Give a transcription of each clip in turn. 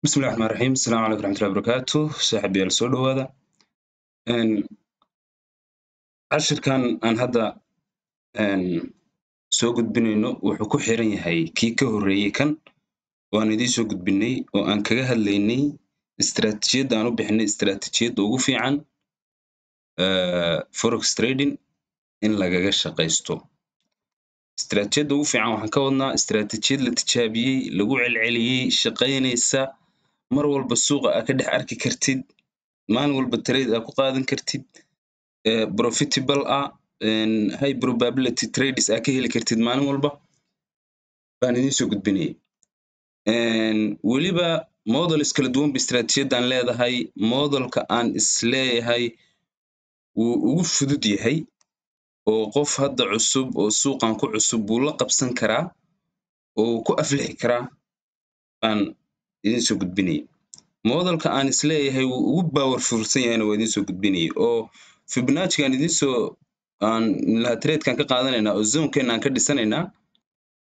بسم الله الرحمن الرحيم السلام عليكم ورحمة الله وبركاته صاحبي السو دhowaada cashirkan aan hadda soo gudbinayno wuxuu ku xiran yahay kii ka horeeyay kan waan idiin soo gudbinay oo aan kaga hadlaynay istiraatiijiyadda aan u bixinay istiraatiijiyadda ugu fiican forex trading in lagaga shaqaysto istiraatiijiyadda ugu fiican waxaan ka wadnaa istiraatiijiyad la tijaabiyey lagu celceliyey shaqaynaysa mar walba suuqa aad ka dhex arki kartid maalin walba trade aad ku qaadan kartid profitable high probability trades aad ka heli kartid maalin walba baan idiin soo gudbinayay weliba models kala duwan ba istiraatiijiyaddan leedahay modelka aan isleeyahay wuu ugu fudud yahay oo qof hadda cusub oo suuqan ku cusub buu la qabsan karaa oo ku aflixi karaa baan idiin soo gudbinayay modelka aan isleeyahay wuu ugu powerfulsan yahayna waa idiin soo gudbinayay oo Fibonacci aan idiin soo tradekan ka qaadanaynaa oo zonekeena aan ka dhisanaynaa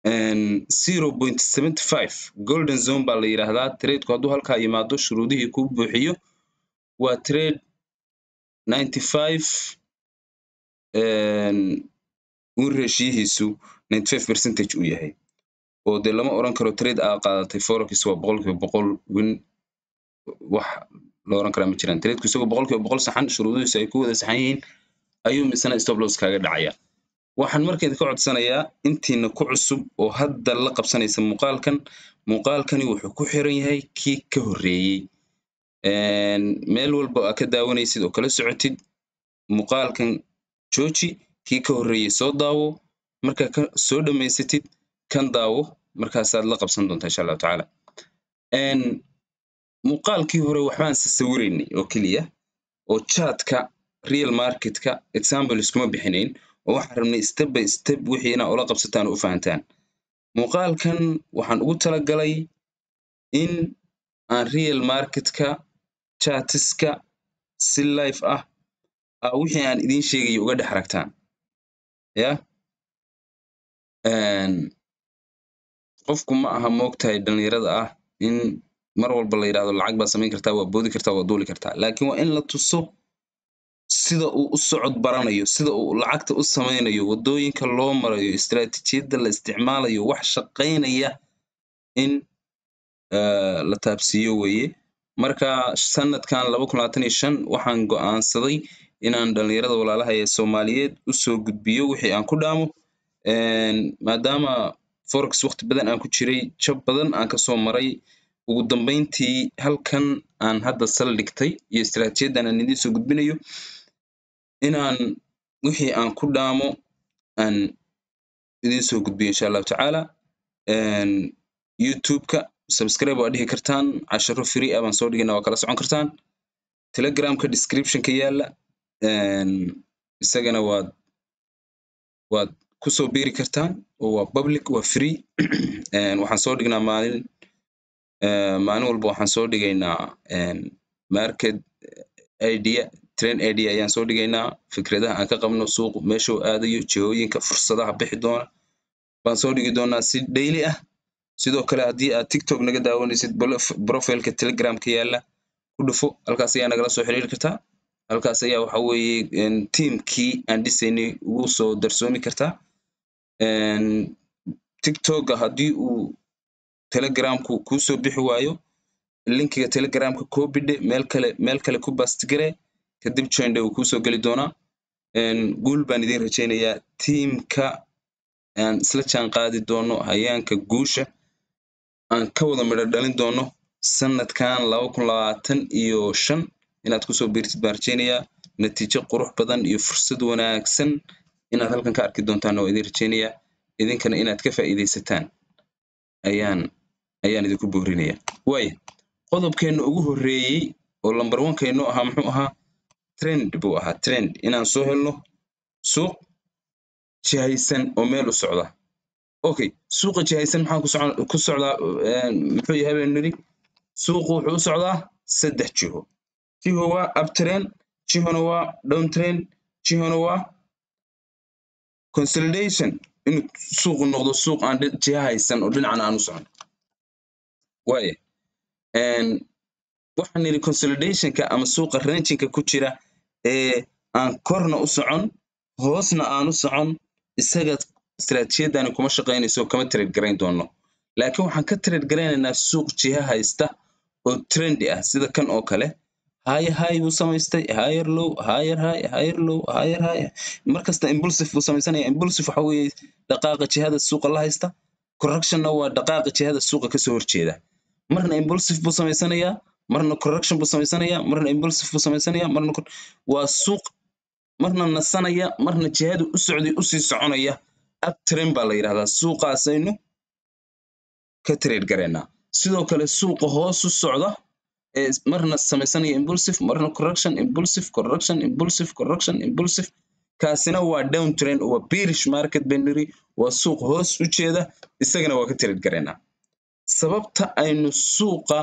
0.75 golden zone baa la yiraahdaa tradeku hadduu halkaa yimaado shuruudihii ku buuxiyo waa trade 95 win ratio-hiisu 95% uu yahay oo dee lama oran karo trade aad qaadatay forex waa 100% win wax la oran karaa ma jiraan tradeku isagoo 100% saxan shuruudihiisu ay ku wada saxan yihiin ayuu misana stop loss kaaga dhacaya waxaan markeed ka codsanayaa intiina ku cusub oo hadda la qabsanaysa muuqaalkani wuxuu ku xiran yahay kii ka horeeyay meel walba aad ka daawanaysid oo kala socotid muuqaalkan jooji kii ka horeeyay soo daawo marka ka soo dhamaysatid kan daawo markaasaad la qabsan doontaa insha Allah taala muuqaalkii hore waxbaan sawiraynay oo kaliya oo chartka real marketka example iskuma bixinayn oo waxaan rabnay step by step wixii inaad ula qabsataan oo u fahantaan muuqaalkan waxaan ugu talagalay in aan real marketka chartska si live ah wixii aan idiin sheegayo uga dhex aragtaan qofku ma aha moogtahay dhalinyarada ah in mar walba la yiraahdo lacag baa samayn kartaa waa boodi kartaa waa duuli kartaa laakiin waa in la tuso sida uu u socod baranayo sida uu lacagta u samaynayo wadooyinka loo marayo istiraatiijiyadda la isticmaalayo wax shaqaynaya in la taabsiyo weeye marka sanadkan 2025 waxaan go'aansaday inaan dhalinyarada walaalaha ee Soomaaliyeed u soo gudbiyo wixii aan ku dhaamo maadaama forex waqti badan aan ku jiray jab badan aan ka soo maray ugu dambeyntii halkan aan hadda sal dhigtay iyo istiraatiijiyaddan aan idiin soo gudbinayo inaan wixii aan ku dhaamo aan idiin soo gudbiyo insha Allah taala YouTube-ka subscribe waa dhihi kartaan casharo free ah baan soo dhigaynaa waa kala socon kartaan Telegram-ka description-ka yaala isagana waad ku soo biiri kartaan oo waa public waa free waxaan soo dhignaa maalin walba waxaan soo dhigaynaa market idea trend idea ayaan soo dhigaynaa fikradaha aan ka qabno suuq meesha uu aadayo jihooyinka fursadaha bixi doona baan soo dhigi doonaa si daily ah sidoo kale haddii aad TikTok naga daawanaysid profile-ka Telegram-ka yaala ku dhufo halkaas ayaa nagala soo xiriiri kartaa halkaas ayaa waxa weeye teamkii aan dhisaynay ugu soo darsoomi kartaa TikTok haddii uu Telegram-ku ku soo bixi waayo linkiga Telegram-ka copy meel kale ku paste gare kadib join uu ku soo gali doonaa guul baan idin rajaynayaa teamka aan isla jaan qaadi doono hayaanka guusha aan ka wada midho dhalin doono sanadkan 2025 inaad ku soo biirtid baan rajaynayaa natiijo qurux badan iyo fursad wanaagsan inaad halkan ka arki doontaan oo idin rajaynayaa idinkana inaad ka faa'iideysataan ayaan idinku boorinayaa qodobkeena ugu horeeyay oo number 1 keeno ahaa muxuu ahaa trend buu ahaa trend inaan soo helno suuq jihaysan oo meel u socda okay suuqa jihaysan maxaa ku socdaa muxuu yahay baan niri suuqu wuxuu u socdaa 3 jiho waa uptrend jihona waa downtrend jihona waa consolidation in suuqu noqdo suuq aan jihaysan oo dhinacan aan u socon waxaan niri consolidationka ama suuqa rangingka ku jira ee aan korna u socon hoosna aan u socon isaga istiraatiijiyadani kuma shaqaynayso kama trade garayn doono laakiin waxaan ka trade garaynaynaa suuq jiha haysta oo trendy ah sida kan oo kale higher high buu samaystay higher low higher high higher low higher high markasta impulsive buu samaysanaya impulsive waxa weeye dhaqaaqa jihada suuqa la haysta correctionna waa dhaqaaqa jihada suuqa kasoo horjeeda marna impulsive buu samaysanayaa marna correction buu samaysanayaa marna impulsive buu samaysanayaa marna waa suuq marna nasanaya marna jihadu u socday u sii soconaya uptrend baa la yiraahdaa suuqaasaynu ka trade gareynaa sidoo kale suuqa hoos u socda ee marna samaysanaya impulsive marna correction impulsive correction impulsive correction impulsive kaasina waa downtrend waa bearish market binary waa suuq hoos u jeeda isagana waa ka trade gareynaa sababta aynu suuqa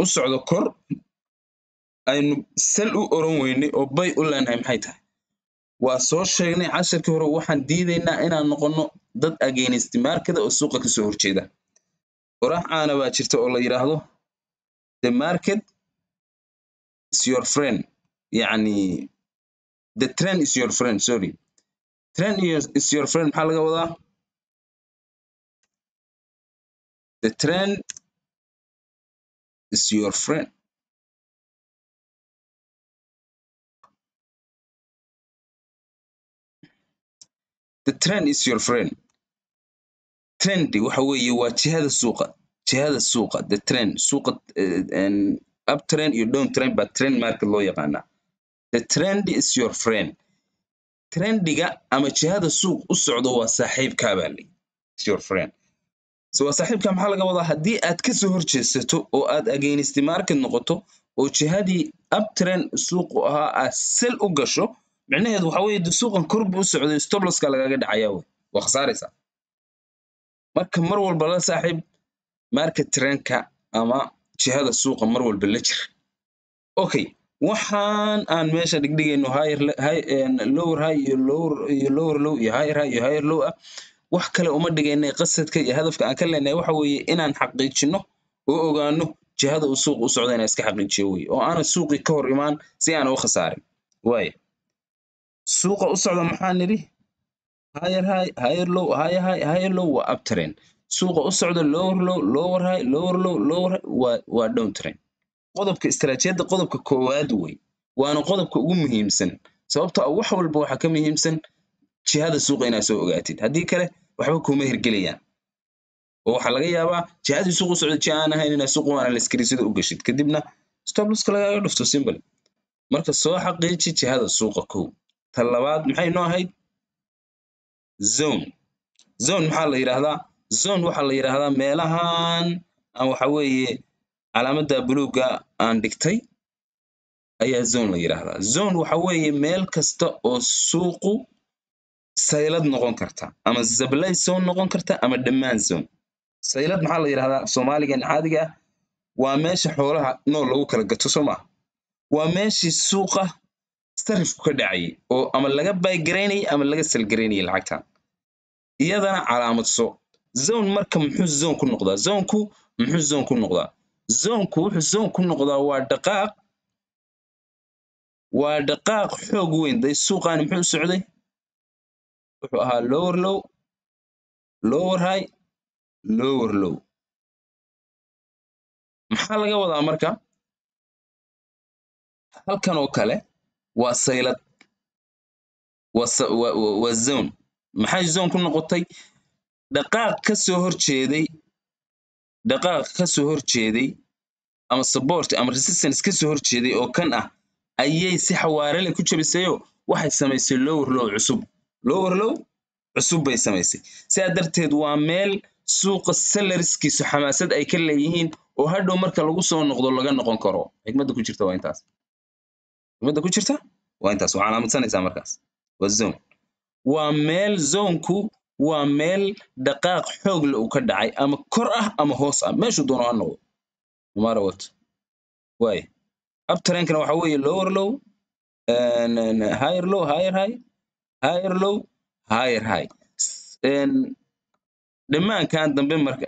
u socdo kor aynu sell u oran weynay oo buy u leenahay maxay tahay waa soo sheegnay casharkii hore waxaan diidaynaa inaan noqono dad against market oo suuqa ka soo horjeeda orax caana baa jirta oo la yiraahdo the market is your friend yani the trend is your friend sorry trend is your friend maxaa laga wadaa the trend is your friend the trend is your friend trendy waxa weeye waa jihada suuqa the trend suuqa uptrend iyo downtrend ba trend market loo yaqaana the trend is your friend trendiga ama jihada suuq u socdo waa saaxiibka baa li is your friend so waa saaxiibka maxaa laga wadaa haddii aad ka soo horjeesato oo aad against market noqoto oo jihadii uptrend suuqu ahaa aad sell u gasho micnaheedu waxa weeye suuqan kor buu u socday stop loss-ka lagaga dhacaya waa khasaaraysaa marka mar walba la saaxiib market trendka ama jihada suuqa mar walba la jir okay waxaan aan meesha dhigdhigayno lower high iyo lower low iyo higher high iyo higher low ah wax kale uma dhigaynay qasadka iyo hadafka aan ka leenahay waxa weeye inaan xaqiijino oo ogaano jihada uu suuq u socdo inaan iska xaqiijiyo weeye oo aanan suuqii ka hor imaan si aan u khasaarin waaye suuqa u socda maxaan nidhi higher high higher low higher high higher low waa uptrend suuqa u socda lower low lower high lower low lower waa downtrend qodobka istiraatiijiyadda qodobka koowaad wey waana qodobka ugu muhiimsan sababtoo ah wax walba waxa ka muhiimsan jihada suuqa inaad soo ogaatid haddii kale waxba kuma hirgelayaan oo waxaa laga yaabaa jihadii suuqa u socda jiha aan ahayn inaad suuqa waana laskariisada u gashid kadibna stop loss-ka lagaaga dhufto simple marka soo xaqiiji jihada suuqa kow ta labaad maxay noo ahayd zone maxaa la yiraahdaa zone waxaa la yiraahdaa meelahan aan waxa weeye calaamadda buluuga aan dhigtay ayaa zone la yiraahdaa zone waxa weeye meel kasta oo suuqu saylad noqon karta ama supply zone noqon karta ama demand zone saylad maxaa la yiraahdaa Soomaaligan caadiga ah waa meesha xoolaha nool lagu kala gato Soomaa waa meeshii suuqa sarifku ka dhacay oo ama laga buy gareynay ama laga sell gareynay lacagta iyadana calaamadso zone marka muxuu zone ku noqdaa zoneku muxuu zone ku noqdaa zoneku wuxuu zone ku noqdaa waa dhaqaaq xoog weyn day suuqani muxuu socday wuxuu ahaa lower low lower high lower low maxaa laga wadaa marka halkan oo kale waa saylad waa zone maxay zone ku noqotay dhaqaaq ka soo horjeeday ama support ama resistance ka soo horjeeday oo kan ah ayay si xawaare leh ku jabisayo waxay samaysay lower low cusub bay samaysay sidaa darteed waa meel suuqa sellerskiisu xamaasad ay ka leeyihiin oo hadhow marka lagu soo noqdo laga noqon karo xigmadda ku jirta waa intaas waa calaamadsanaysaa markaas waa zone waa meel zoneku waa meel dhaqaaq xoog leh uu ka dhacay ama kor ah ama hoos ah meeshuu doono ha noqdo no matter what waaye uptrendkana waxa weeye lower low higher low higher high higher low higher high dhammaankan dambe marka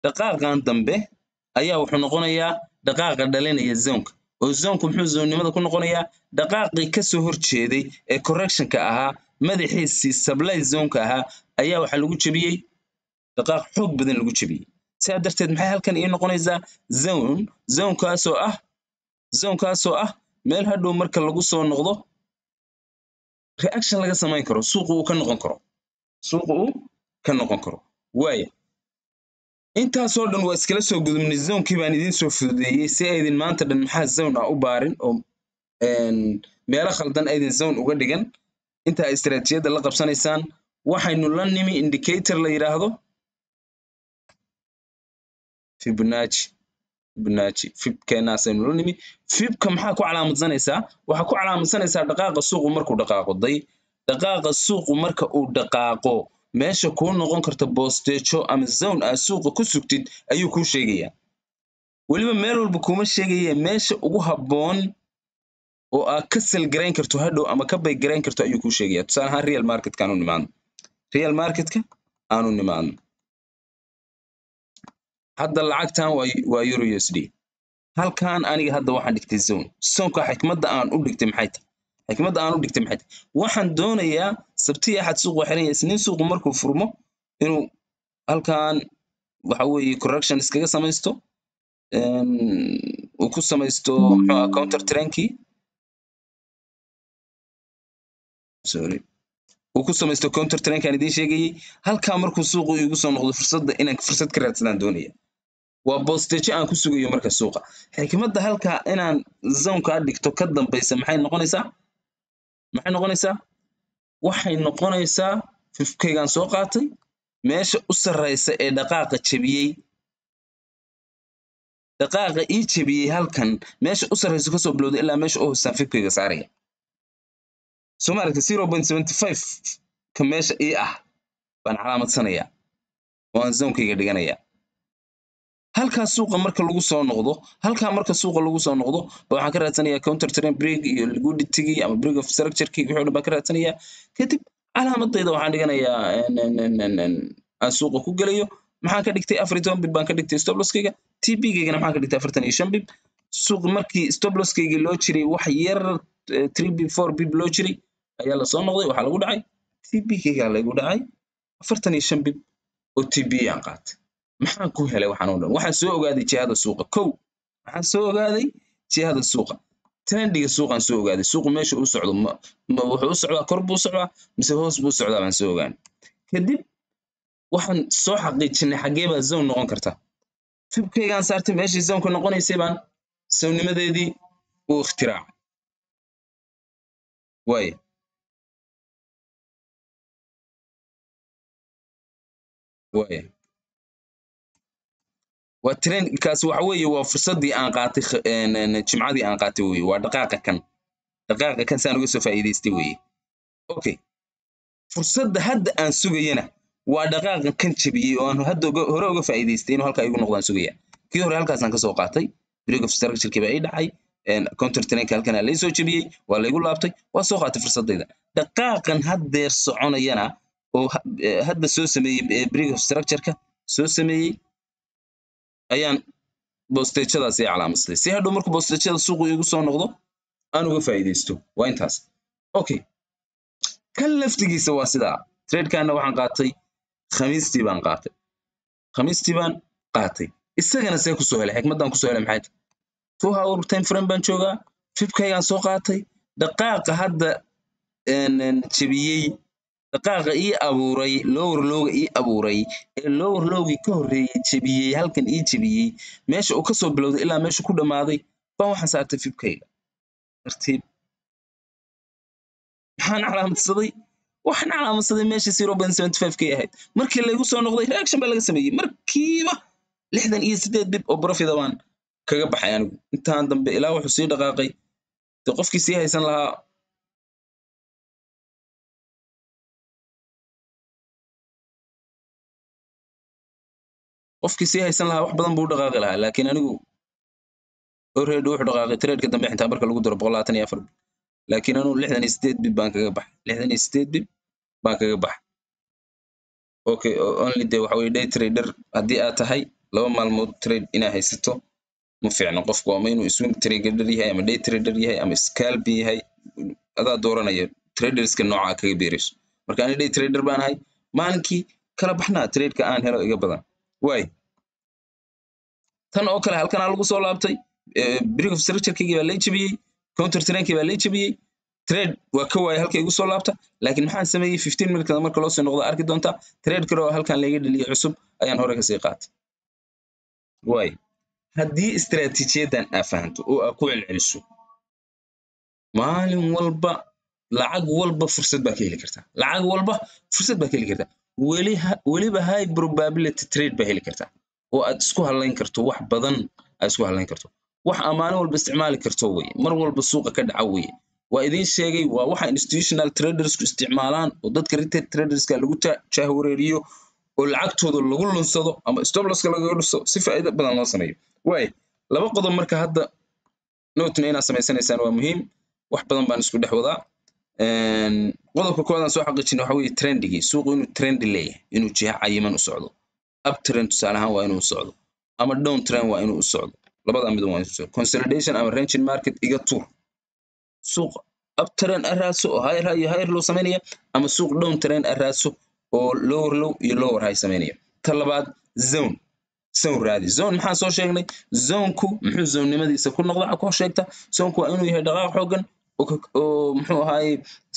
dhaqaaqan dambe ayaa wuxuu noqonayaa dhaqaaqa dhalinaya zonka oo zonku muxuu zonnimada ku noqonayaa dhaqaaqii ka soo horjeeday ee correctionka ahaa madaxiisii supply zonka ahaa ayaa waxaa lagu jebiyey dhaqaaq xoog badan lagu jebiyey sidaa darteed maxay halkan ii noqonaysaa zonkaasoo ah meel hadhow marka lagu soo noqdo reaction laga samayn karo suuqa uu ka noqon karo waaya intaasoo dhan waa iskala soo gudubnay zonkii baan idiin soo fududeeyey si aydin maanta dhan maxaa zone ah u baarin oo meelo khaldan aydin zone uga dhigan intaa istiraatiijiyadda la qabsanaysaan waxaynu la nimi indicator la yidhaahdo Fibonacci fibkeenaasaynu la nimi fibka maxaa ku calaamadsanaysaa waxaa ku calaamadsanaysaa dhaqaaqa suuqu markuu dhaqaaqo dhaqaaqa suuqu marka uu dhaqaaqo meesha kuu noqon karta boosteejo ama zone aad suuqa ku sugtid ayuu kuu sheegayaa weliba meel walba kuma sheegaya meesha ugu habboon oo aad ka sel garayn karto hadhow ama ka bay garayn karto ayuu kuu sheegayaa tusaale ahaan real marketka aanu nimaadno hadda lacagtan waa euro USD halkan aniga hadda waxaan dhigtay zonka xikmadda aan u dhigtay maxay tahay waxaan doonayaa sabti axad suuq waa xiran yahay isniin suuqu markuu furmo inuu halkan waxa weeye correction iskaga samaysto uu ku samaysto muxuu counter trendkii uu ku samaysto counter trendkaan idiin sheegayay halkaa markuu suuqu igu soo noqdo inaan fursad ka raadsadaan doonaya waa boosteejo aan ku sugayo marka suuqa xikmadda halkaa inaan zonka dhigto ka dambaysa maxay noqonaysaa fifkaygaan soo qaatay meesha u sarraysa ee dhaqaaqa ii jebiyey halkan meesha u sarraysa kasoo bilowday ilaa meesha u hoosaan fifkayga saaraya soo maaragta 0.75 ka meesha ii ah baan calaamadsanaya oo aan zonkayga dhiganaya halkaa suuqa marka lagu soo noqdo waxaan ka raadsanayaa counter trend break iyo liquidity ama break of structure-kii wixii dhan baan ka raadsanayaa kadib calaamadayda waxaan dhiganayaa aan suuqa ku gelayo maxaan ka dhigtay 14 bib baan ka dhigtay stop loss-kayga TP-gaygana maxaan ka dhigtay 45 bib suuq markii stop loss-kaygii loo jiray wax yar 3 bib 4 bib loo jiray ayaa la soo noqday waxaa lagu dhacay TP-gayga lagu dhacay 45 bib oo TP aan qaatay maxaan ku helay waxaan oo dhan waxaan soo ogaaday jihada suuqa trendiga suuqan soo ogaaday suuqu meesha uu socdo wuxuu u socdaa kor buu socdaa mise hoos buu socdaa baan soo ogaan kadib waxaan soo xaqiijinay xagee baa zone noqon karta fibkaygaan saartay meeshii zonka noqonaysay baan sawnimadeedii u ikhtiraacay waaya waa trendkaas waxa weeye waa fursaddii aan qaatay jimcadii aan qaatay weeye waa dhaqaaqa kan saan uga soo faa'iidaystay weeye okay fursadda hadda aan sugayana waa dhaqaaqa kan jebiyey oo aan hadda hore uga faa'iidaystay inuu halkaa igu noqdaan sugaya kii hore halkaasaan ka soo qaatay break of structure-kii baa ii dhacay counter trendka halkan aa laysoo jebiyey waa laygu laabtay waa soo qaatay fursaddayda dhaqaaqan haddeer soconayana oo hadda soo sameeyey break of structure-ka soo sameeyey ayaan boosteejadaas ii calaamadsaday si hadhow markuu boosteejada suuqu igu soo noqdo aan uga faa'iidaysto waa intaas okay kan laftigiisa waa sidaa tradekanna waxaan qaatay khamiistii baan qaatay isagana see kusoo helay xikmaddaan kusoo helay maxay tahay 2 hour time frame baan joogaa fibkaygaan soo qaatay dhaqaaqa hadda jebiyey dhaqaaqa ii abuuray lower lowga ii abuuray ee lower lowgii ka horreeyey jebiyey halkan ii jebiyey meesha uu ka soo bilowday ilaa meesha ku dhammaaday baan waxaan saartay fibkayga tartiib waxaan calaamadsaday meesha 0.75 kay ahayd markii laygu soo noqday reaction baa laga sameeyey markiiba 68 bib oo profita baan kaga baxay anigu intaan dambe ilaa wuxuu sii dhaqaaqay dee qofkii sii haysan lahaa wax badan buu dhaqaaqi lahaa laakiin anigu already wuxuu dhaqaaqay trade-ka dambe xitaa marka lagu daro 124 bib laakiin anigu 68 bib baan kaga baxay okay only day waxa weeye day trader haddii aad tahay laba maalmood trade inaa haysato ma fiicno qofku ama inuu swing trader yahay ama day trader yahay ama scalping yahay adaa dooranaya traderska nooca kaga beerayso marka ani day trader baan ahay maalinkii kala baxnaa trade-ka aan helo iga badan waay tan oo kale halkan lagu soo laabtay break of structure-kii baa la jabiyay counter trend-kii baa la jabiyay trade waa ka waay halka igu soo laabta laakiin maxaan sameeyay 15 minutes marka loo soo noqdo arki doonta trade kale oo halkan laga dhaliyo cusub ayaan hore ka sii qaatay waay haddii istiraatiijiyadan aad fahanto oo aad ku celceliso maalin walba lacag walba fursad baa ka heli kartaa lacag walba fursad baa ka heli kartaa weliba high probability trade baa heli kartaa oo aad isku halayn karto wax badan aad isku halayn karto wax ammaan walba isticmaali karto way mar walba suuqa ka dhaca way waa idin sheegay waa waxa institutional traders ku isticmaalaan oo dadka retail traderska lagu jahwareeriyo oo lacagtooda lagu lunsado ama stop loss laga dhuso si faa'iido badan loo sameeyo way laba qodob marka hadda note ina sameysanaysaan waa muhiim wax badan baan isku dhex wadaa qodobka koowaad aan soo xaqiijin waxa weeye trendigi suuqu inuu trend leeyahay inuu jiha cayiman u socdo up trend tusaalahan waa inuu socdo ama down trend waa inuu socdo labada mid waa inuu socdo consolidation ama ranging market iga tuur suuq up trend araaso oo higher low sameynaya ama suuq down trend araaso oo lower low iyo lower high sameynaya talabaad zone raadi zone maxaa soo sheegnay zone-ku muxuu zone-nimadiisa ku noqdaa ku sheegta zone-ku waa inuu yahay dhaqaaq xooggan oo muxuu ahaay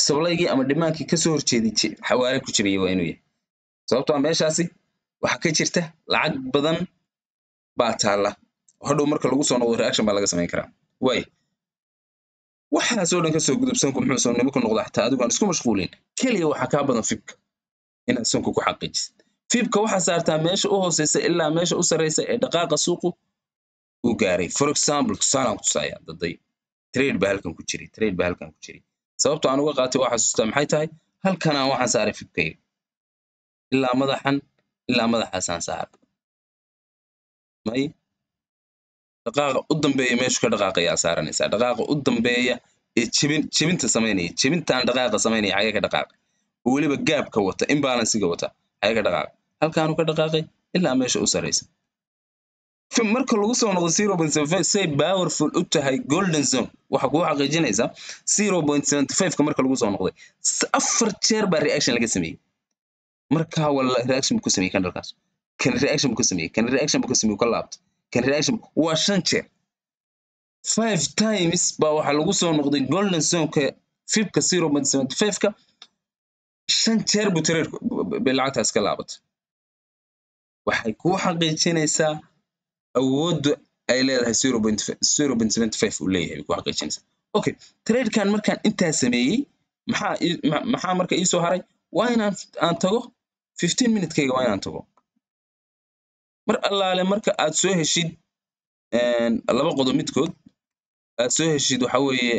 supply-gii ama demand-kii ka soo horjeeday xawaare ku jiray waa inuu yahay sababtoo meeshaasi waxa ka jirta lacag badan baa taala hadhow marka lagu soo noqdo reaction baa laga sameyn karaa way waxaas oo dhan ka soo gudubsanku muxuu soo nimo ku noqdaa xitaa adigu aan isku mashquulin kaliya waxa ka badan fibka inaad sunku ku xaqiijisid fibka waxa saartaa meesha u hooseysa ilaa meesha u sareysa ee dhaqaaqa suuqu uu gaaray for example tusaalaan ku tusaaya daday trade baa halkan ku jiray sababtoo aan uga qaatay waxa xasuustaa maxay tahay halkan aan waxaan saaray fibkayga ilaa madaxaasaan saaray may dhaqaaqa u dambeeya meeshu ka dhaqaaqaya saaranaysaa dhaqaaqa u dambeeya ee jibinta sameynaya jibintaan dhaqaaqa sameynaya xagee ka dhaqaaqa oo weliba gaabka wata imbalance-ga wata xagee ka dhaqaaqa halkaanu ka dhaqaaqay ilaa meesha u sareysa marka lagu soo noqdo 0.75 say powerful u tahay golden zone waxa ku xaqiijinaysa 0.75 ka marka lagu soo noqday afar jeer baa reaction laga sameeyay marka wala reaction ku sameeyay candlekaas kan reaction ku sameeyay ka laabta kan reaction waa 5 jeer 5 times baa waxa lagu soo noqday golden zone ka fibka 0.75 ka 5 jeer buu trade bilacagtaas ka laabatay waxay ku xaqiijinaysaa awoodda ay leedahay 0.75 uu leeyahay ku xaqiijinaysaa okay trade kan markaan intaa sameeyay maxaa marka ii soo haray waa inaan tago 15 minute-kayga waa inaan tago mar allaale marka aad soo heshid laba qodob midkood aad soo heshid waxa weeye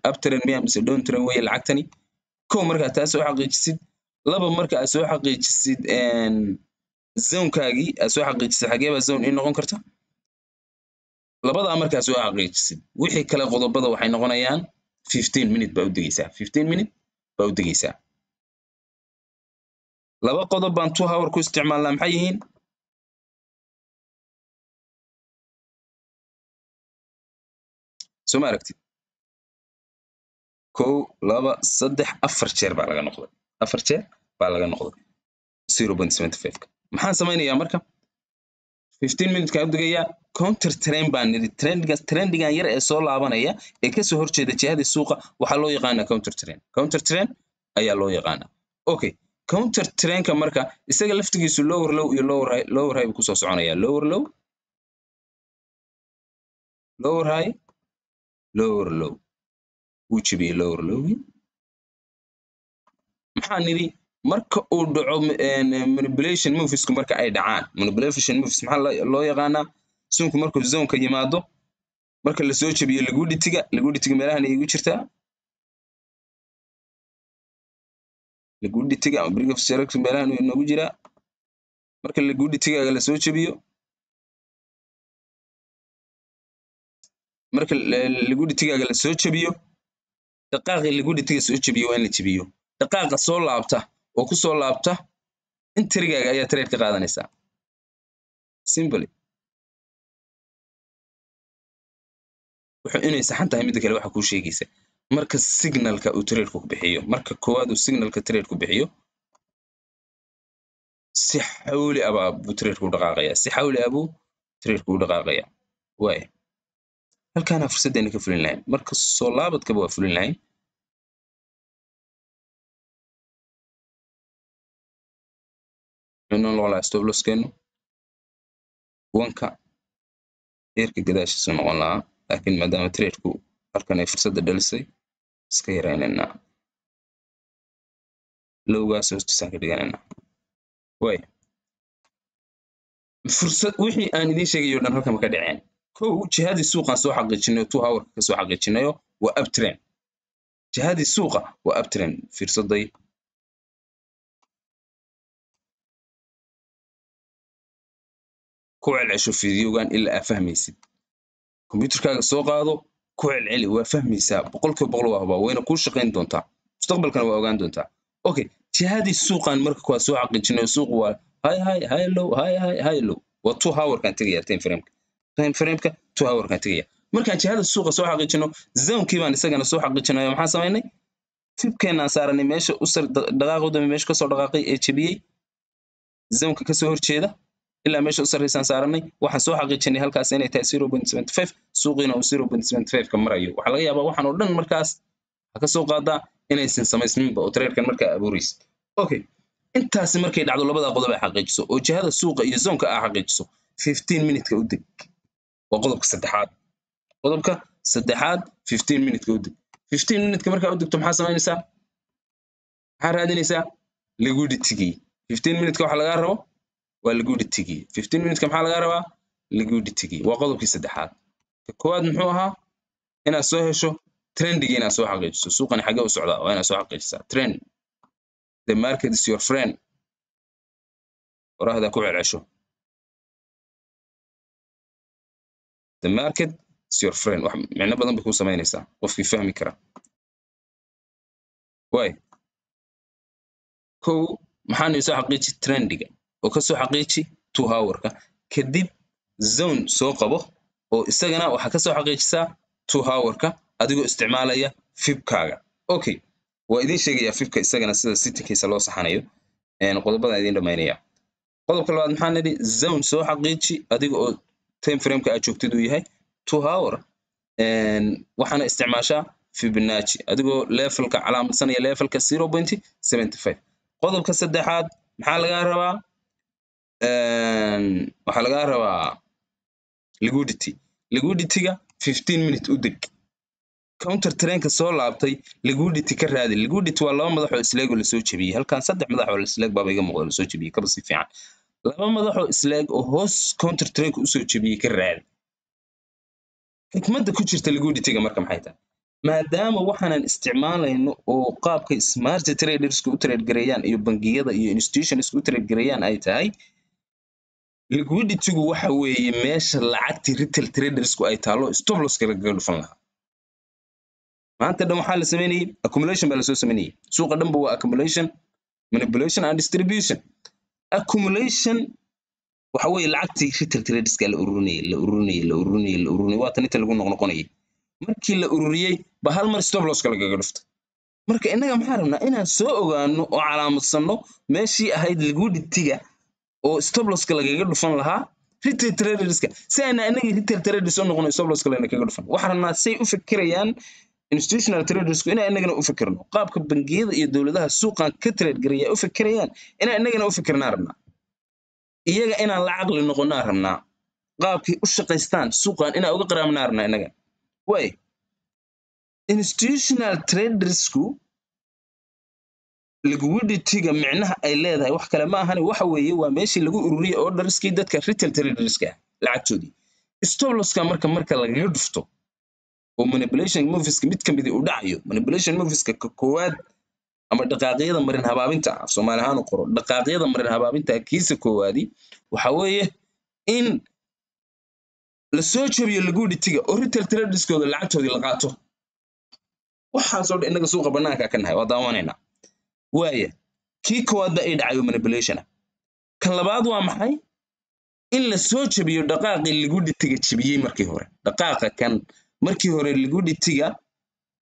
up trend miya mise down trend weeye lacagtani kow marka taas soo xaqiijisid laba marka aad soo xaqiijisid zone-kaagii aad soo xaqiijisid xagee baa zone in noqon karta labadaa markaa soo xaqiijisid wixii kale qodobada waxay noqonayaan 15 minute baa u degaysaa laba qodob baan 2 hour ku isticmaalnaa maxay yihiin soo ma aragtid 1 2 3 4 jeer baa laga noqday 0.75 ka maxaan samaynayaa marka 15 minute ka u degayaa counter trend baan niri trendigan yar ee soo laabanaya ee ka soo horjeeda jihada suuqa waxa loo yaqaanaa counter trend ayaa loo yaqaanaa okay counter trend-ka marka isaga laftigiisu lower low iyo lower high ku soo soconaya lower low uu jibiyay lower low maxaa niri marka uu dhaco manipulation moves marka ay dhacaan manipulation moves maxaa loo yaqaanaa suunku markuu zone-ka yimaado marka la soo jabiyo liquidity meelahan ay ugu jirtaa liquidity ama break of structure meelahan uu nagu jiraa marka liquidity-ga la soo jabiyo marka liquidity-ga la soo jabiyo dhaqaaqa liquidity-ga soo jabiyo waa in la jabiyo dhaqaaqa soo laabta oo ku soo laabta intrigaaga ayaa trade ka qaadanaysaa simply wuxuu inay saxan tahay mid kale waxa ku sheegaysa marka signalka uu trade ku bixiyo marka koowaad uu signalka trade ku bixiyo si xawli buu trade ku dhaqaaqaya si xawli buu trade ku dhaqaaqaya way halkaana fursaddeena ka fulin lahayn marka soo laabadkaba waa fulin lahayn inuu noqon lahaa stop loss keeno wanka eerka gadaashiisu noqon lahaa laakiin maadaama trade-ku halkan ay fursadda dhalisay iska yaraynaynaa lowgaas hoostiisaan ka dhiganaynaa way fursad wixii aan idiin sheegayo dhan halkan ma ka dhaceen kow jihadii suuqaan soo xaqiijinayo 2 hour-ka ka soo xaqiijinayo waa uptrend jihadii suuqa waa uptrend fiirsaday ku celcesho fiidiyowgan ilaa aad fahmaysid kombiyuutarkaaga soo qaado ku celceli waa fahmaysaa boqolkiiba boqol waa hubaa wayna kuu shaqayn doontaa mustaqbalkana waa ogaan doontaa okay jihadii suuqaan marka kuwaa soo xaqiijinayo suuqu waa high low waa 2 hour-kan tegaya time frame-ka 2 hour-kan tegaya markaan jihada suuqa soo xaqiijino zone-kii baan isagana soo xaqiijinayo maxaan samaynay fibkeenaan saaranay meesha u sar dhaqaaqoodama meesha kasoo dhaqaaqay ee jebiyey zone-ka kasoo horjeeda ilaa meesha u sarreysaan saaranay waxaan soo xaqiijinay halkaas inay tahay 0.75 suuqiina uu 0.75 ka marayo waxaa laga yaabaa waxaan oo dhan markaas ha ka soo qaadaa inaysan samaysminba oo trade-kan markaa abuuraysid okay intaasi markay dhacdo labada qodob ay xaqiijiso oo jihada suuqa iyo zone-ka ay xaqiijiso 15 minute-ka u deg waa qodobka saddexaad 15 minute-ka u deg 15 minute-ka markaa u degto maxaa samaynaysaa maxaa raadinaysaa liquidity-gii 15 minute-ka waxa lagaa rabo waa liquidity-gii 15 minute-ka maxaa lagaa rabaa liquidity-gii waa qodobkii saddexaad ka koowaad muxuu ahaa inaad soo hesho trendigii inaad soo xaqiijiso suuqani xagee u socdaa waa inaad soo xaqiijisaa trend the market is your friend qorahda ku celcesho the market is your friend wax micno badan bay ku samaynaysaa qofkii fahmi kara way kow maxaan soo xaqiiji trendiga oo ka soo xaqiiji 2 hour-ka kadib zone soo qabo oo isagana waxa ka soo xaqiijisaa 2 hour-ka adigoo isticmaalaya fibkaaga okay waa idin sheegaya fibka isagana sida sitkiisa loo saxanayo qodobada idin dhamaynaya qodobka labaad maxaan nidhi zone soo xaqiiji adiga oo time frame-ka aad joogtid uu yahay 2 hour waxaana isticmaashaa Fibonacci adigoo levelka calaamadsanaya levelka 0.75 qodobka saddexaad maxaa laga rabaa waxa laga rabaa liquidity-ga 15 minute u deg counter trend-ka soo laabtay liquidity ka raadi liquidity waa laba madax oo isleeg oo la soo jabiyay halkan saddex madax oo isleeg baa iga muuqda la soo jabiyay kaba si fiican laba madax oo isleeg oo hoos counter trend-ka u soo jabiyay ka raadi xikmadda ku jirta liquidity-ga marka maxay tahay maadaama waxaanan isticmaalayno oo qaabka smart traders-ku u trade gareeyaan iyo bangiyada iyo institutions u trade gareeyaan ay tahay liquidity-gu waxa weeye meesha lacagtii retail traders-ku ay taalo stop loss kala dhufan lahaa maanta dhan waxaa la sameynayay accumulation baa la soo sameynayay suuqa dhanba waa accumulation manipulation and distribution accumulation waxa weeye lacagtii retail traders-ka la ururinayay waa tan inta lagu noqnoqonayay markii la ururiyay ba hal mar stop loss kala dhufta marka inaga maxaa rabnaa inaan soo ogaano oo calaamadsanno meeshii ahayd liquidity-ga oo stop loss kala dhufan lahaa retail traders-ka si ayna inaga retail traders u noqono stop loss kala dhufan waxaan rabnaa say u fikirayaan institutional traders-ku inay inagana u fikirno qaabka bangiyada iyo dawladaha suuqan ka trade gareeya u fikirayaan inay inagana u fikirnaa rabnaa iyaga inaan la caqli noqonnaa rabnaa qaabkii u shaqaystaan suuqan inaan uga qaraabnaa rabnaa inaga way institutional traders-ku liquidity-ga micnaha ay leedahay wax kale ma ahan waxa weeye waa meeshii lagu ururiyay orderskii dadka retail traders-ka lacagtoodii stop loss-ka marka lagaga dhufto oo manipulation moves-ka mid kamid u dhacayo manipulation moves-ka ka koowaad ama dhaqaaqyada marin habaabinta af Soomaali ahaan u qoro dhaqaaqyada marin habaabinta kiisa koowaadi waxa weeye in la soo jabiyo liquidity-ga oo retail traders-kooda lacagtoodii la qaato waxaan soo inaga suuqa banaanka ka nahay waa daawanayna waaya kii koowaad ay dhacayo manipulation kan labaad waa maxay in la soo jabiyo dhaqaaqii liquidity-ga jabiyey markii hore dhaqaaqa kan markii hore liquidity-ga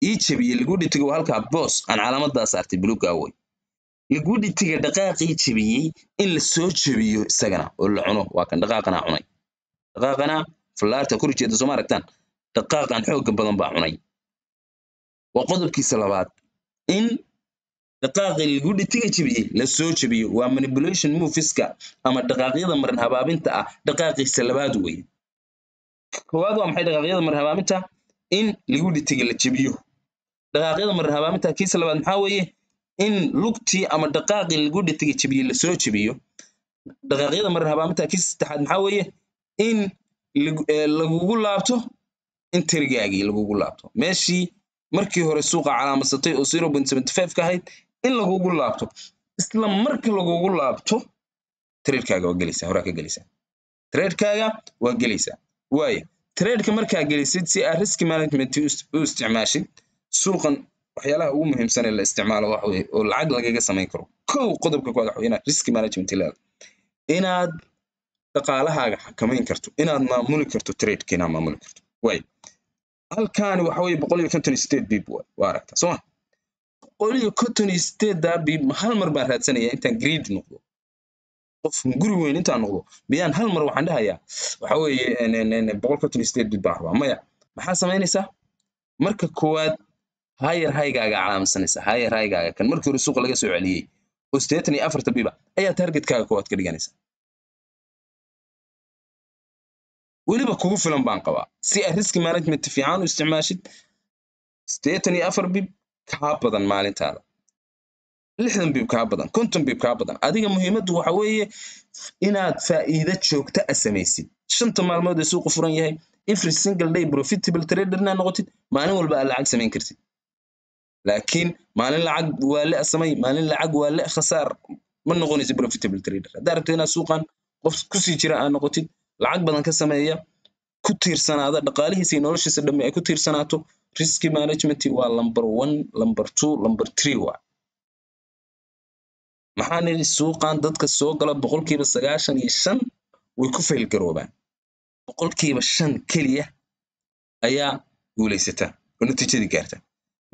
ii jabiyey liquidity-ga waa halkaa boos aan calaamadaas saartay buluugga awey liquidity-ga dhaqaaqii jabiyey in la soo jabiyo isagana oo la cuno waa kan dhaqaaqana cunay dhaqaaqana falaarta kor jeeda soo ma aragtaan dhaqaaqan xoog badan baa cunay waa qodobkiisa labaad in dhaqaaqii liquidity-ga jabiyey la soo jabiyo waa manipulation moveska ama dhaqaaqyada marin habaabinta ah dhaqaaqiisa labaad weeye koowaad waa maxay dhaqaaqyada marin habaabinta in liquidity-ga la jabiyo dhaqaaqyada marin habaabinta kiisa labaad maxaa weeye in lugtii ama dhaqaaqii liquidity-ga jabiyey la soo jabiyo dhaqaaqyada marin habaabinta kiisa saddexaad maxaa weeye in lagugu laabto intrigaagii lagugu laabto meeshii markii hore suuqa calaamasatay oo 0.75 ka ahayd in lagugu laabto isla marka lagugu laabto trade-kaaga waa gelaysaa horaa ka gelaysaa trade-kaaga waa gelaysaa waayo trade-ka markaa gelisid si aad risk management u isticmaashid suuqan waxyaalaha ugu muhiimsan ee la isticmaalo waxa weeye oo lacag lagaga samayn karo kow qodobka koowaad waxa inaad risk management leedahay inaad dhaqaalahaaga xakamayn karto inaad maamuli karto trade-ka inaad maamuli karto waayo halkaani waxa weeye 158 bib waa aragtaa soo ma 158 bib hal mar baan raadsanaya intaan greed noqdo qof guri weyn intaan noqdo biyaan hal mar waxaan dhahayaa waxa weeye 158 bib baan rabaa maya maxaa samaynaysaa marka koowaad higher high-gaaga calaamadsanaysaa higher high-gaaga kan markii hore suuqa laga soo celiyey oo 84 biba ayaa targetkaaga koowaad ka dhiganaysaa weliba kugu filan baan qabaa si aad risk management fiican u isticmaashid 84 bib kaa badan maalintaada 60 bib kaa badan 50 bib kaa badan adiga muhiimaddu waxa weeye inaad faa'iido joogta ah samaysid shanta maalmood ee suuqu furan yahay every single day profitable trader inaad noqotid maalin walba aad lacag samayn kartid laakiin maalin lacag waa la samay maalin lacag waa la khasaar ma noqonaysid profitable trader haddaad rabto inaad suuqan qof ku sii jira aad noqotid lacag badan ka sameeya ku tiirsanaada dhaqaalihiisa iyo noloshiisa dhammi ay ku tiirsanaato risk management waa number 1 number 2 number 3 waa maxaa niri suuqan dadka soo gala 95% way ku fail garoobaan 5% kaliya ayaa guuleysata oo natiijadii gaarta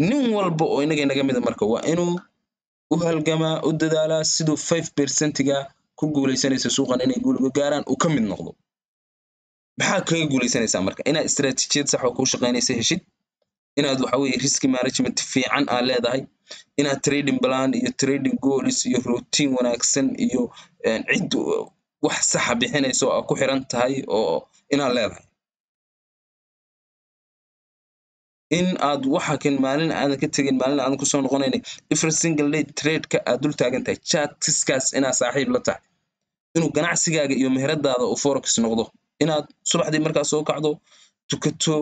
nin walba oo inaga mid marka waa inuu u halgamaa u dadaalaa sidoo 5%-ga ku guuleysanaysa suuqan inay guul uga gaaraan uu ka mid noqdo maxaa kaga guuleysanaysaa marka inaad istaraatiijiyad sax oo ku shaqeynaysa heshid inaad waxa weeye risk management fiican aad leedahay inaad trading plan iyo trading goals iyo routine wanaagsan iyo cid wax sax bixinayso oo ku xiran tahay oo inaad leedahay in aad waxa kan maalin aan ka tagin maalin aan ku soo noqonaynay every single day trade-ka aad dul taagan tahay chartskaas inaad saaxiib la tahay inuu ganacsigaaga iyo meheradaada uu forex noqdo inaad subaxdii markaa soo kacdo tukato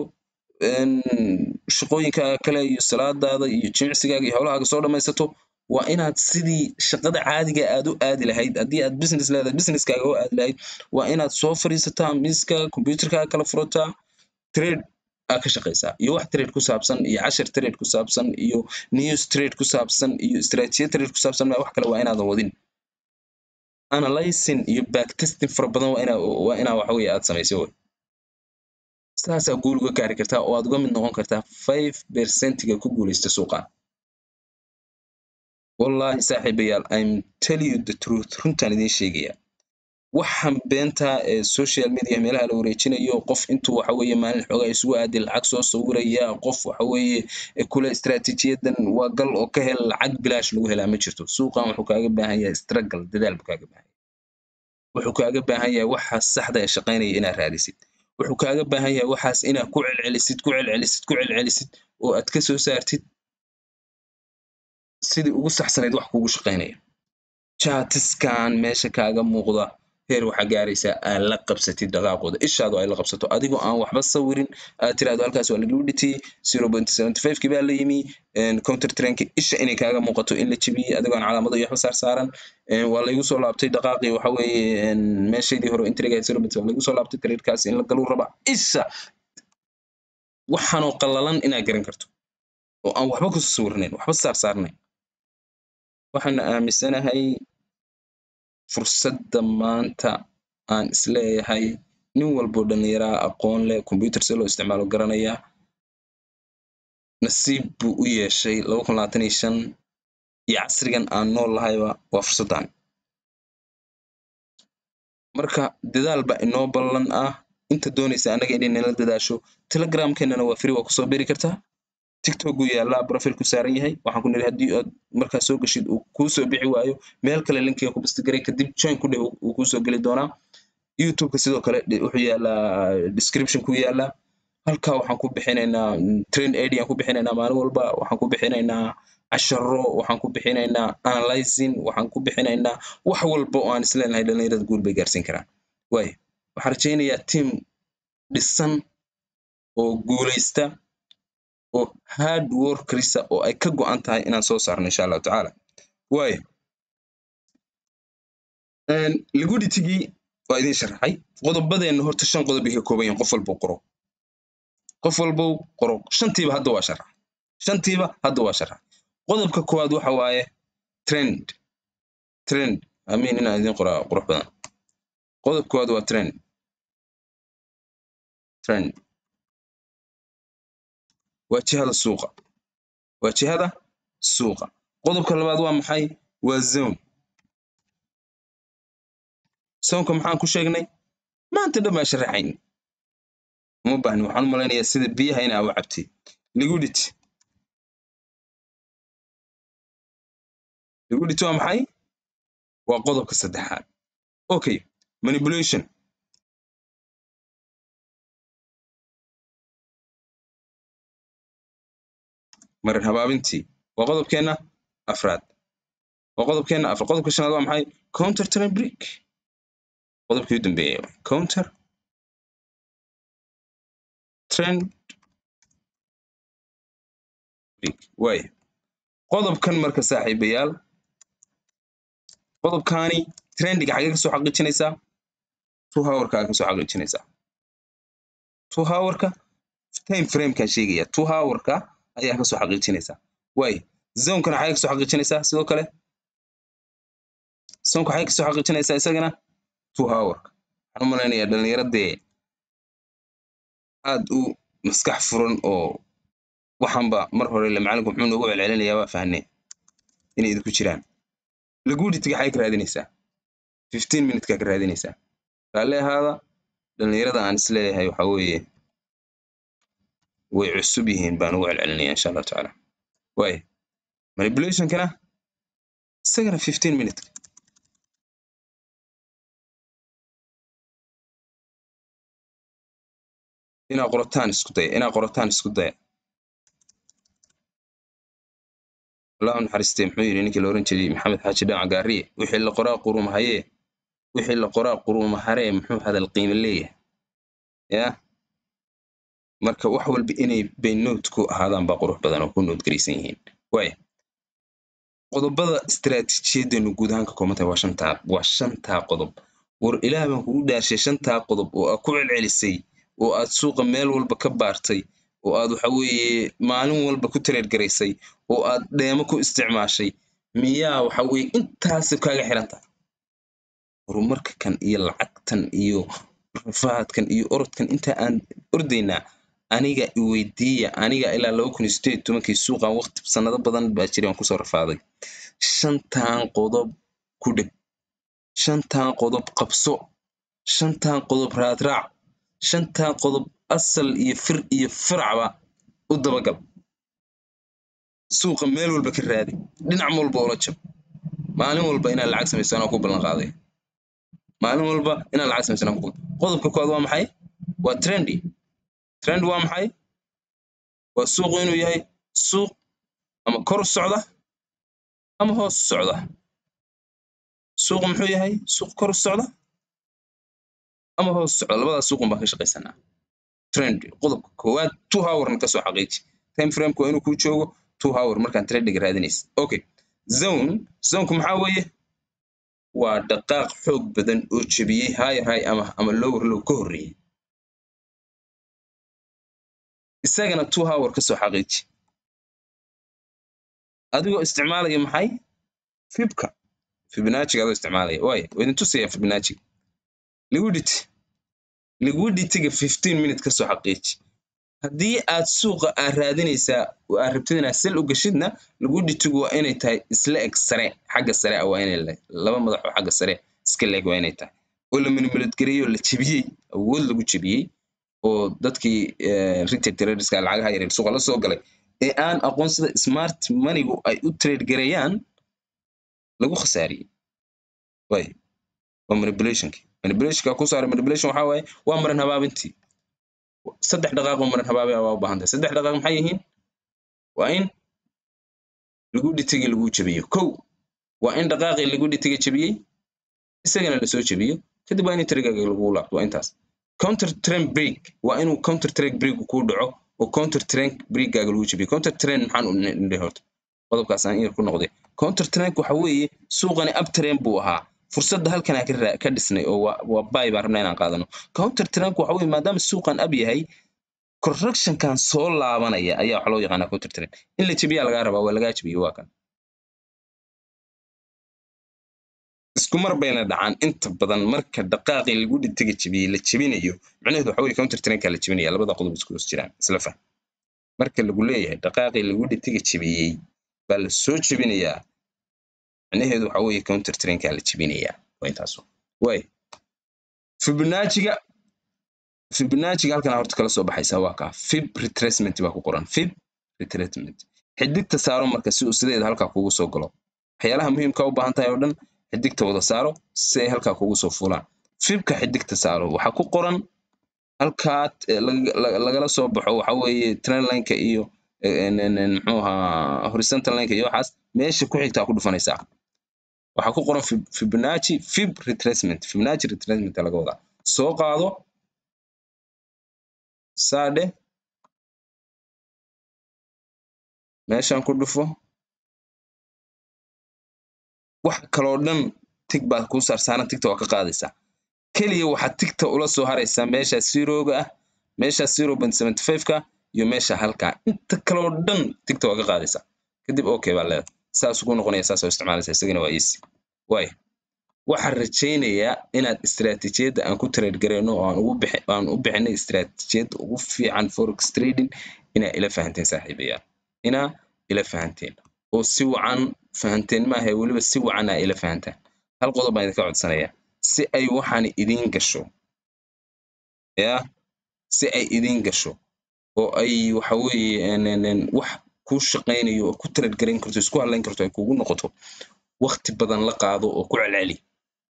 shaqooyinka kale iyo salaadaada iyo jimicsigaaga iyo hawlahaaga soo dhamaysato waa inaad sidii shaqada caadiga aad u aadi lahayd haddii aad business leedahay businesskaaga u aadi lahayd waa inaad soo fadhiisataa miiska computerkaaga kala furataa trade aad ka shaqaysaa iyo wax trade ku saabsan iyo cashar trade ku saabsan iyo news trade ku saabsan iyo strategy trade ku saabsan wax kale waa inaadan wadin analyzing iyo backtesting fara badan waa inaa waxa weeye aad samayso way saasaa guul uga gaari kartaa oo aad uga mid noqon kartaa 5%-ga ku guuleysta suuqa wallahi saaxiibayaal I'm tell you the truth runtaan idiin sheegaya waxaan beenta ee social media meelaha la wareejinayo qof intuu waxa weeye maalin xogaa isugu aadi lacag soo sawiraya qof waxa weeye kula istaraatiijiyadan waa gal oo ka hel lacag bilaash lagu helaa ma jirto suuqan wuxuu kaaga baahan yahay struggle dadaal buu kaaga baahan yahay wuxuu kaaga baahan yahay waxa saxda ee shaqeynaya inaad raadisid wuxuu kaaga baahan yahay waxaas inaad ku celcelisid oo aad ka soo saartid sidii ugu saxsanayd wax kugu shaqeynaya chartiskan meesha kaaga muuqda heer waxa gaaraysaa aad la qabsatid dhaqaaqooda ishaadu ay la qabsato adigoo aan waxba sawirin aad tiraahdo halkaas waa liquidity 0.75 baa la yimi counter trend isha inay kaaga muuqato in la jabiyay adigoo aan calaamado iyo waxba saaran waa la igu soo laabtay dhaqaaqii waxa weeye meeshaydii hore intriga 0.7 la igu soo laabtay trade-kaas in la galu raba isha waxaan oo qallalan inaad garan karto oo aan waxba ku sawirnayn waxba saarnayn waxaan aaminsanahay fursadda maanta aan isleeyahay nin walbo dhallinyaraa aqoon leh computer si loo isticmaalo garanaya nasiib buu u yeeshay 2025 iyo casrigan aan nool lahayba waa fursadan marka dadaal ba inoo ballan ah inta doonaysa anaga inay nala dadaasho telegramkeenana waa free waa kusoo biri kartaa tiktok uu yaalaa profile ku saaran yahay waxaan ku niri haddii aad markaa soo gashid uu kuu soo bixi waayo meel kale linkiga ku bastigaray kadib join ku dheh uu kuu soo geli doonaa youtube-ka sidoo kale wuxuu yaalaa description ku yaalaa halkaa waxaan ku bixinaynaa train aid aan ku bixinaynaa maalin walba waxaan ku bixinaynaa casharo waxaan ku bixinaynaa analyzing waxaan ku bixinaynaa wax walba oo aan isleenahay dhallinyarada guul bay gaarsiin karaan waay waxaan rajaynayaa team dhisan oo guulaysta oo hard workerisa oo ay ka go'an tahay inaan soo saarno insha allahu tacaala waay liquidity-gii waa idin sharaxay qodobadeenna horta 5 qodob ay ka kooban yihiin qof walbo qoro shantiiba hadda waa sharax qodobka koowaad waxa waaye trend amiin inaan idin qoraa qurux badan qodobka koowaad waa trend waa jihada suuqa qodobka labaad waa maxay waa zonka maxaan ku sheegnay maanta dhan baan sharaxayn uma baahni waxaan u malaynayaa sida biyaha inaa u cabtay liquidity waa maxay waa qodobka saddexaad okay manipulation marin habaabintii waa qodobkeena afraad qodobka shanaad waa maxay counter trend break qodobkii u dambeeyay counter trend break way qodobkan marka saaxiibayaal qodobkaani trendiga xagee ka soo xaqiijinaysaa 2 hour-ka ka soo xaqiijinaysaa 2 hour-ka time frame-ka sheegaya 2 hour-ka ayaa ka soo xaqiijinaysaa way zone-kana xagee ka soo xaqiijinaysaa sidoo kale zone-ka xagee ka soo xaqiijinaysaa isagana 2 hour-ka waxaan u malaynayaa dhallinyaradee aad u maskax furan oo waxaanba mar hore macalinku muxuu noogu celcelinayaa waa fahnay inay idinku jiraan liquidity-ga xagee ka raadinaysaa 15 minute-ka ka raadinaysaa raalli ahaada dhallinyarada aan isleeyahay waxa weeye way cusub yihiin baan ugu celcelinayaa insha allahu tacaala way manipulation-kana isagana 15 minute inaa qorataan isku daya الله نحرستي محمد إنك لورنتي محمد حاجة دام عقارية وحي اللي قراء قروم هاي وحي اللي قراء قروم هاري محمد هذا القيمة اللي يا مركب وحول بإني بين نوتكو هذا بقروح بدن وكون نوت كريسيين واي قضب بدا استراتيجية نوجود هانك كومنتا واشنتا قضب ور إله من هو داش شنتا قضب وأكوع العلسي وأتسوق ميل والبكبارتي وأد وحوي مالون والبكترير جريسي وأد دايمكو استعماشي مياه وحوي أنت هسكاga xiranta horumarka kan iyo lacagtan iyo rafaadkan iyo orodkan inta aan ordayna aniga i weydiiya aniga ilaa 2018 suuqan waqti sanado badan baa jiray aan ku soo rafaaday shantan qodob ku dhig shantan qodob qabso shantan qodob raadraac shantan qodob asal iyo fir iyo farcba u dabagal suuqa meel walba ka raadi dhinac walba oo la jab maalin walba inaan lacag sameysano ku ballan qaaday maalin walba inaan lacag sameysano ku qodobka koowaad waa maxay waa trend waa maxay waa suuq inuu yahay suuq ama kor u socda ama hoos u socda suuq muxuu yahay suuq kor u socda ama hoos u socda labada suuq baan ka shaqeysanaa trend qodobka koowaad 2 hour ka soo xaqiiji time frame ko inuu ku joogo 2 hour markaan trading raadinaysa okay zone ku maxaa weeye waa dhaqaaq xoog badan oo jabiyay high ama low ka horeeyay isagana 2 hour ka soo xaqiiji adigoo isticmaalaya maxay Fibonacci adoo isticmaalaya way idin tusaya Fibonacci liquidity-ga 15 minute ka soo xaqiiji haddii aad suuqa aad raadinaysaa aad rabtid inaad sel u gashidna liquidity-gu waa inay tahay isla eg sare xagga sare waa inay laba madax oo xagga sare iska leeg waa inay tahay oo la manipulate gareeyo la jebiyey awood lagu jebiyey oo dadkii retail traderska lacagaha yaryar suuqa la soo galay ee aan aqoon sida smart money-gu ay u trade gareeyaan lagu khasaariyey way waa manipulationka ku saaray manipulation waxaa waaye waa maran habaabintii 3 dhaqaaqo maran habaabi waa u baahan tahay 3 dhaqaaq maxay yihiin waa in liquidity-ga lagu jabiyo kow waa in dhaqaaqii liquidity-ga jabiyey isagana la soo jabiyo kadib waa in trigger lagu laabto waa intaas counter trend break waa inuu counter trend break ku dhaco oo counter trend break-gaaga lagu jabiyo counter trend maxaan u nidhi horta qodobkaas aan yar ku noqday counter trend waxa weeye suuqani up trend buu ahaa fursadda halkan ka dhisnay oo waa buy baan rabnaa inaan qaadano counter trend waxa weeye maadaama suuqan ab yahay correction-kan soo laabanaya ayaa waxa loo yaqaanaa counter trend in la jabiyaa laga rabaa waa laga jabiyo waa kan isku mar bayna dhacaan inta badan marka dhaqaaqii liquidity-ga jabiyey la jabinayo macnaheedu waxa weeye counter trend-ka la jabinaya labada qodob isku hoos jiraan isla faham marka lagu leeyahay dhaqaaqii liquidity-ga jabiyey baa la soo jabinayaa macnaheedu waxa weeye counter trend-ka la jabinayaa waa intaas way Fibonacci halkan horta kala soo baxaysa waa ka fib retracement baa ku qoran fib retracement xidigta saaro marka si uu sideeda halka kugu soo galo waxyaalaha muhiimka u baahan tahay oo dhan xidigta wada saaro si ay halka kugu soo fulaan fibka xidigta saaro waxa ku qoran halkaad lagala soo baxo waxa weeye trend line-ka iyo muxuu ahaa horizontal line-ka iyo waxaas meesha ku xigta ku dhufanaysaa waxa ku qoran Fibonacci fib retracement laga wadaa soo qaado saade meeshan ku dhufo wax kale oo dhan tig baa ku saarsaaran tigta waa ka qaadaysaa kaliya waxa tigta ula soo haraysaa meesha 0-ga ah meesha 0.75-ka iyo meesha halka inta kale oo dhan tigta waa ka qaadaysaa kadib okay baa leedahay saas ugu noqonaya saas oo isticmaalaysaa isagana waa easy way waxaan rajaynayaa inaad istiraatiijiyadda aan ku trade gareyno oo aan u bixinay istiraatiijiyadda ugu fiican forex trading inaa ila fahanteen saaxiibayaal inaa ila fahanteen oo si wacan fahanteen maaha weliba si wacan aa ila fahantaan hal qodob baan idinka codsanayaa si ay waxaan idiin gasho si ay idiin gasho oo ay waxa weeye wax ku shaqeynayo oo ku trade gareyn karto isku halayn karto ay kugu noqoto waqti badan la qaado oo ku celceli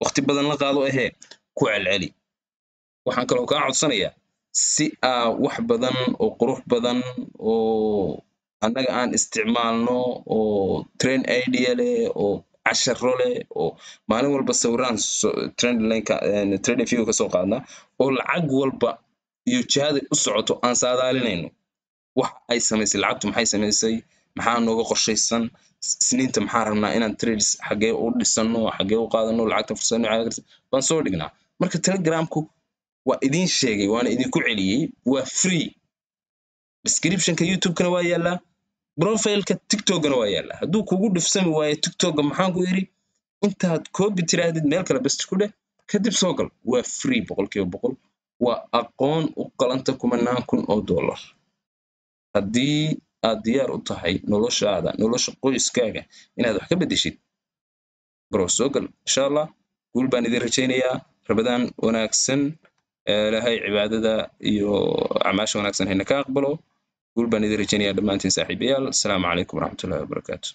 waqti badan la qaado ku celceli waxaan kaloo ka codsanayaa si wax badan oo qurux badan oo annaga aan isticmaalno oo trend idea leh oo casharo leh oo maalin walba sawiraan trend line-ka trading view ka soo qaadna oo lacag walba iyo jihada u socoto aan saadaalinayno wax ay samaysay lacagtu maxay samaysay maxaa nooga qorshaysan isniinta maxaa rabnaa inaan trades xagee u dhisano xagee u qaadano lacagta fursano baan soo dhignaa marka Telegramku waa idin sheegay waana idinku celiyay waa free description-ka YouTube-kana waa yaala profile-ka TikTok-gana waa yaala hadduu kugu dhifsami waayo TikTok-ga maxaan ku yiri intaad copy tiraahdid meel kale bast ku dheh kadib soo gal waa free 100% waa aqoon u qalanta $10,000 haddii aad diyaar u tahay noloshaada nolosha qoyskaaga inaad wax ka bedeshid baro soo gal insha Allah guul baan idin rajaynayaa rabadaan wanaagsan ilaahay cibaadada iyo acmaasha wanaagsan hayna ka aqbalo guul baan idin rajaynayaa dhammaantiin saaxiibayaal assalaamu calaykum waraxmatullaahi wabarakaatuh